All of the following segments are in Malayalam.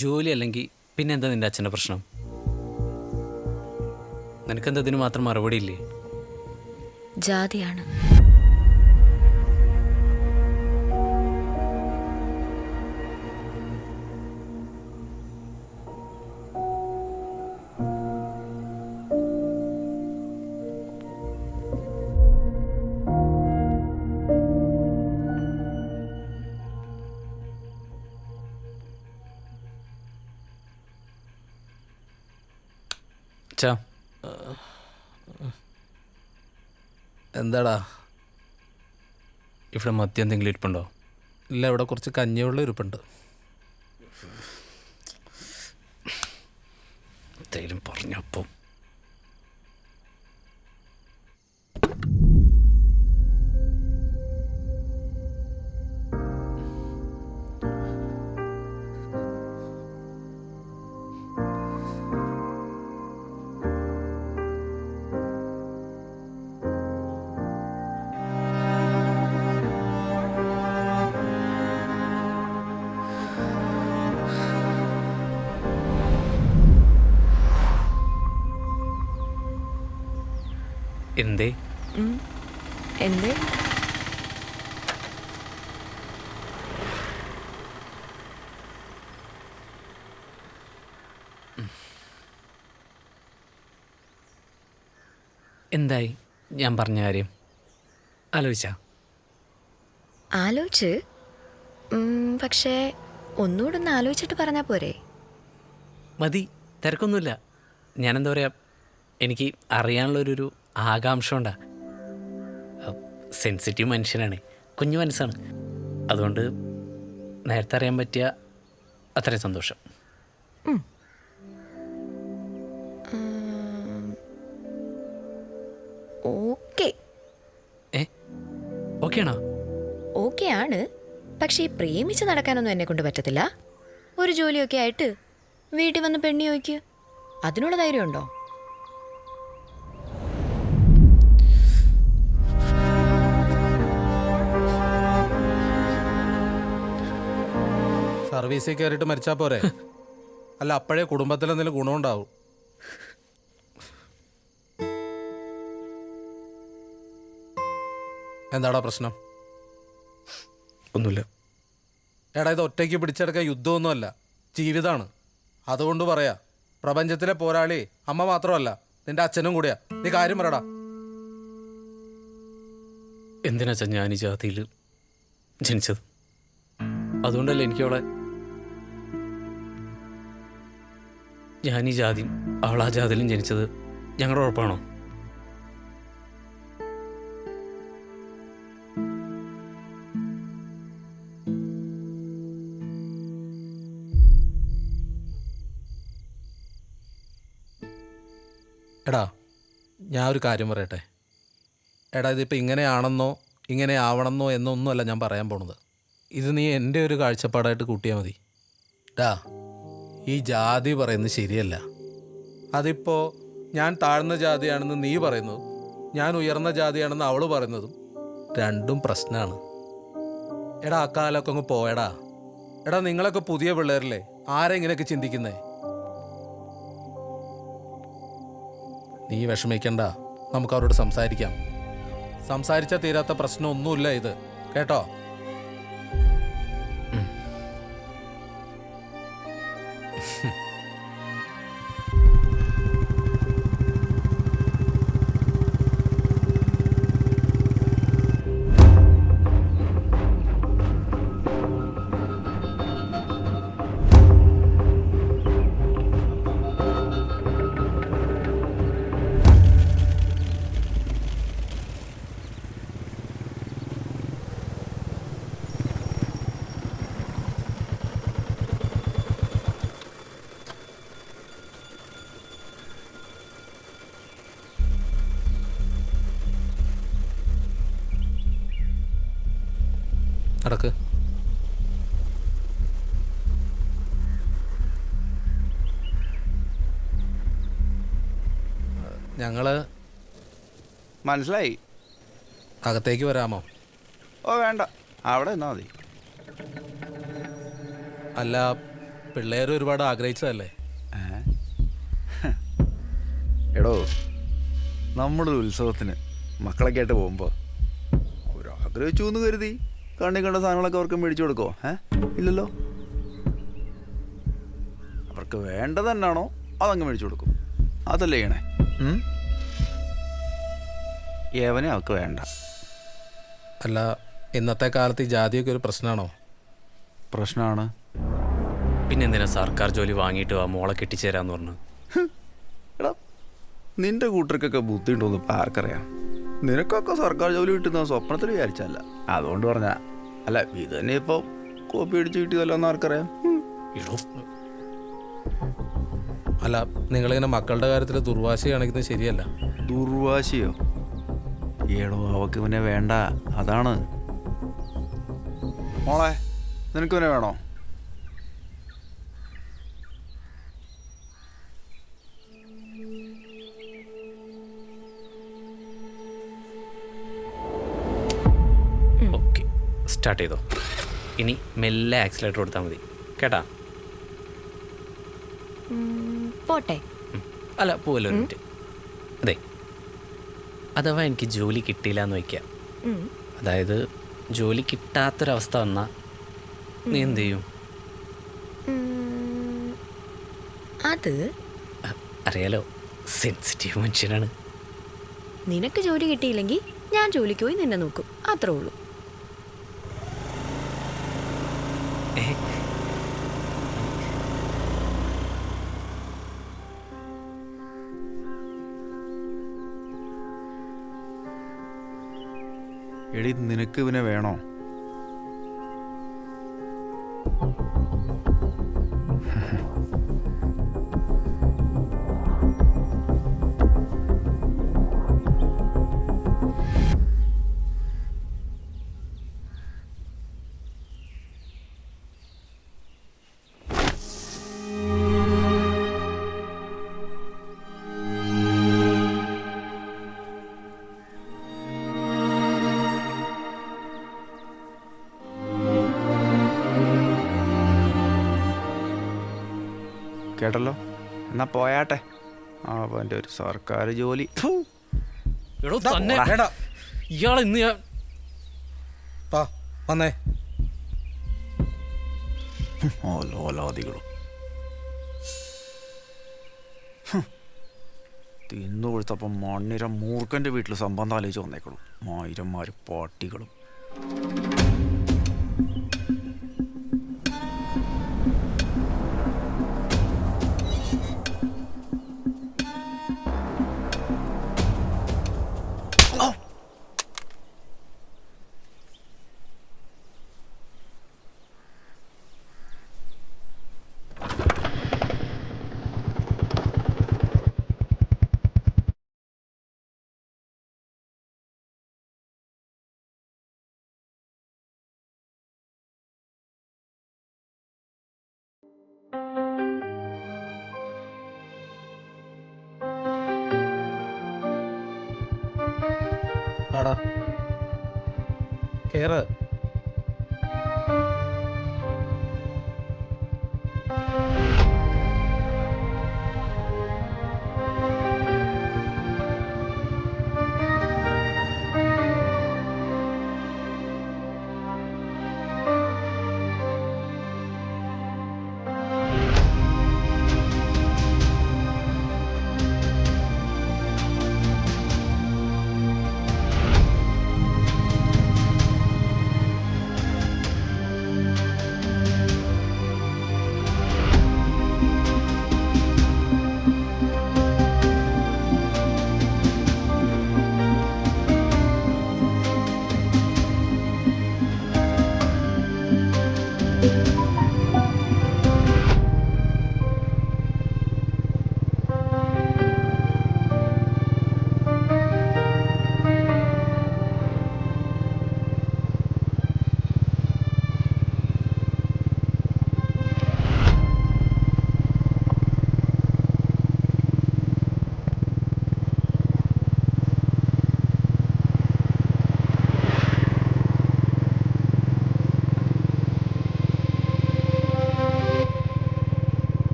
ജോലി അല്ലെങ്കിൽ പിന്നെന്താ നിൻ്റെ അച്ഛൻ്റെ പ്രശ്നം? നിനക്കെന്താ ഇതിന് മാത്രം മറുപടി ഇല്ലേ? ജാതിയാണ്. അച്ഛാ, എന്താടാ? ഇവിടെ മദ്യം എന്തെങ്കിലും ഇരിപ്പുണ്ടോ? ഇല്ല, ഇവിടെ കുറച്ച് കഞ്ഞിവെള്ളം ഇരിപ്പുണ്ട്. എന്തെങ്കിലും പറഞ്ഞപ്പം എന്തേ? എന്തേ? എന്തായി ഞാൻ പറഞ്ഞ കാര്യം ആലോചിച്ചാ? ആലോചിച്ച്. പക്ഷേ ഒന്നുകൂടെ ഒന്ന് ആലോചിച്ചിട്ട് പറഞ്ഞാൽ പോരെ? മതി, തിരക്കൊന്നുമില്ല. ഞാനെന്താ പറയുക, എനിക്ക് അറിയാനുള്ളൊരു ആകാംക്ഷ ഉണ്ടാ. സെൻസിറ്റീവ് മനുഷ്യനാണ്, കുഞ്ഞു മനസ്സാണ്. അതുകൊണ്ട് നേരത്തെ അറിയാൻ പറ്റിയ അത്രയും സന്തോഷം. ഓക്കെ. ഓക്കെ ആണോ? ഓക്കെ ആണ്. പക്ഷേ ഈ പ്രേമിച്ച് നടക്കാനൊന്നും എന്നെ കൊണ്ട് പറ്റത്തില്ല. ഒരു ജോലിയൊക്കെ ആയിട്ട് വീട്ടിൽ വന്ന് പെണ്ണി ചോദിക്ക്. അതിനുള്ള ധൈര്യമുണ്ടോ? സർവീസിൽ കയറിയിട്ട് മരിച്ചാൽ പോരെ? അല്ല, അപ്പോഴേ കുടുംബത്തിൽ എന്തെങ്കിലും ഗുണമുണ്ടാവും. എന്താടാ പ്രശ്നം? ഒന്നുമില്ല. എടാ, ഇത് ഒറ്റയ്ക്ക് പിടിച്ചെടുക്കാൻ യുദ്ധമൊന്നുമല്ല, ജീവിതമാണ്. അതുകൊണ്ട് പറയാ, പ്രപഞ്ചത്തിലെ പോരാളി അമ്മ മാത്രമല്ല, നിന്റെ അച്ഛനും കൂടിയാ. നീ കാര്യം പറയടാ. എന്തിനാച്ചാ ഞാൻ ഈ ജാതിയിൽ ജനിച്ചത്? അതുകൊണ്ടല്ലേ എനിക്കവളെ, ഞാൻ ഈ ജാതിയും അവളാ ജാതിയിലും ജനിച്ചത് ഞങ്ങളുടെ ഉറപ്പാണോ? എടാ, ഞാൻ ഒരു കാര്യം പറയട്ടെ. എടാ, ഇതിപ്പോൾ ഇങ്ങനെയാണെന്നോ ഇങ്ങനെ ആവണമെന്നോ എന്നൊന്നുമല്ല ഞാൻ പറയാൻ പോണത്. ഇത് നീ എൻ്റെ ഒരു കാഴ്ചപ്പാടായിട്ട് കൂട്ടിയാൽ മതി. ഡാ, ഈ ജാതി പറയുന്നത് ശരിയല്ല. അതിപ്പോൾ ഞാൻ താഴ്ന്ന ജാതിയാണെന്ന് നീ പറയുന്നതും ഞാൻ ഉയർന്ന ജാതിയാണെന്ന് അവൾ പറയുന്നതും രണ്ടും പ്രശ്നമാണ്. എടാ, ആ കാലമൊക്കെ അങ്ങ് പോയടാ. എടാ, നിങ്ങളൊക്കെ പുതിയ പിള്ളേരല്ലേ, ആരെങ്ങനെയൊക്കെ ചിന്തിക്കുന്നേ? നീ വിഷമിക്കണ്ട, നമുക്ക് അവരോട് സംസാരിക്കാം. സംസാരിച്ചാൽ തീരാത്ത പ്രശ്നമൊന്നുമില്ല ഇത്, കേട്ടോ? നടക്ക്. ഞങ്ങള് മനസ്സിലായി. അകത്തേക്ക് വരാമോ? ഓ വേണ്ട, അവിടെ നിന്നാ മതി. അല്ല, പിള്ളേർ ഒരുപാട് ആഗ്രഹിച്ചതല്ലേ. എടോ, നമ്മുടെ ഉത്സവത്തിന് മക്കളൊക്കെ ആയിട്ട് പോകുമ്പോൾ അവരാഗ്രഹിച്ചു എന്ന് കരുതി കണ്ണി കണ്ട സാധനങ്ങളൊക്കെ അവർക്ക് മേടിച്ചു കൊടുക്കോ? ഇല്ലല്ലോ. അവർക്ക് വേണ്ടത് തന്നെയാണോ അതങ്ങ് മേടിച്ചു കൊടുക്കും. അതല്ലേ ചെയ്യണേ. ഏവനെ അവർക്ക് വേണ്ട. അല്ല, ഇന്നത്തെ കാലത്ത് ഈ ജാതിയൊക്കെ ഒരു പ്രശ്നമാണോ? പ്രശ്നമാണ്. പിന്നെ എന്തിനാ സർക്കാർ ജോലി വാങ്ങിയിട്ട് ആ മോളെ കെട്ടിച്ചേരാന്ന് പറഞ്ഞു? എടാ, നിന്റെ കൂട്ടർക്കൊക്കെ ബുദ്ധി ഉണ്ടോന്ന് ഇപ്പം ആർക്കറിയാം. നിനക്കൊക്കെ സർക്കാർ ജോലി കിട്ടുന്ന സ്വപ്നത്തിൽ വിചാരിച്ചല്ല. അതുകൊണ്ട് പറഞ്ഞ അല്ല, ഇത് തന്നെ ഇപ്പോൾ കോപ്പി അടിച്ച് കിട്ടിയതല്ലോ എന്ന് ആർക്കറിയാം. അല്ല, നിങ്ങളിങ്ങനെ മക്കളുടെ കാര്യത്തിൽ ദുർവാശി കാണിക്കുന്നത് ശരിയല്ല. ദുർവാശിയോ? ഏടോ, അവക്ക് പിന്നെ വേണ്ട, അതാണ്. മോളെ, നിനക്ക് പിന്നെ വേണോ? ഓക്കെ, സ്റ്റാർട്ട് ചെയ്തോ. ഇനി മെല്ലെ ആക്സിലേറ്റർ കൊടുത്താൽ മതി കേട്ടാ. പോട്ടെ. അല്ല, പോവല്ലോ ഒരു മിനിറ്റ്. അതെ, അഥവാ എനിക്ക് ജോലി കിട്ടിയില്ല എന്ന് വയ്ക്കാം. അതായത് ജോലി കിട്ടാത്തൊരവസ്ഥ വന്നാൽ നീ എന്ത് ചെയ്യും? അത് അറിയാലോ, സെൻസിറ്റീവ് മനുഷ്യനാണ്. നിനക്ക് ജോലി കിട്ടിയില്ലെങ്കിൽ ഞാൻ ജോലിക്ക് പോയി നിന്നെ നോക്കും, അത്രേ ഉള്ളൂ. എടി, നിനക്ക് പിന്നെ വേണോ? കേട്ടല്ലോ, എന്നാ പോയാട്ടെ. അവൻ്റെ ഒരു സർക്കാർ ജോലി. എടോ തന്നെ ഇയാൾ ഇന്ന് ഞാൻ വന്നേ. ഓലോലാദികളും തിന്നു കൊടുത്തപ്പം മണ്ണിര മൂർഖൻ്റെ വീട്ടിൽ സംബന്ധം ആലോചിച്ച് വന്നേക്കളും. മായിരന്മാർ പാട്ടികളും. കേറ്.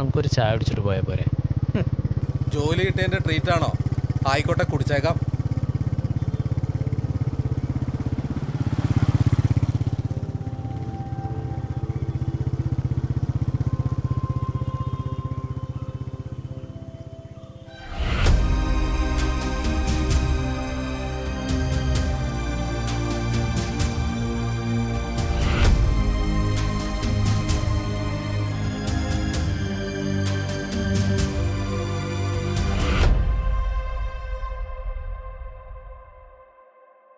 നമുക്കൊരു ചായ കുടിച്ചിട്ട് പോയാൽ പോരെ? ജോലി കിട്ടിയതിൻ്റെ ട്രീറ്റാണോ? ആയിക്കോട്ടെ, കുടിച്ചേക്കാം.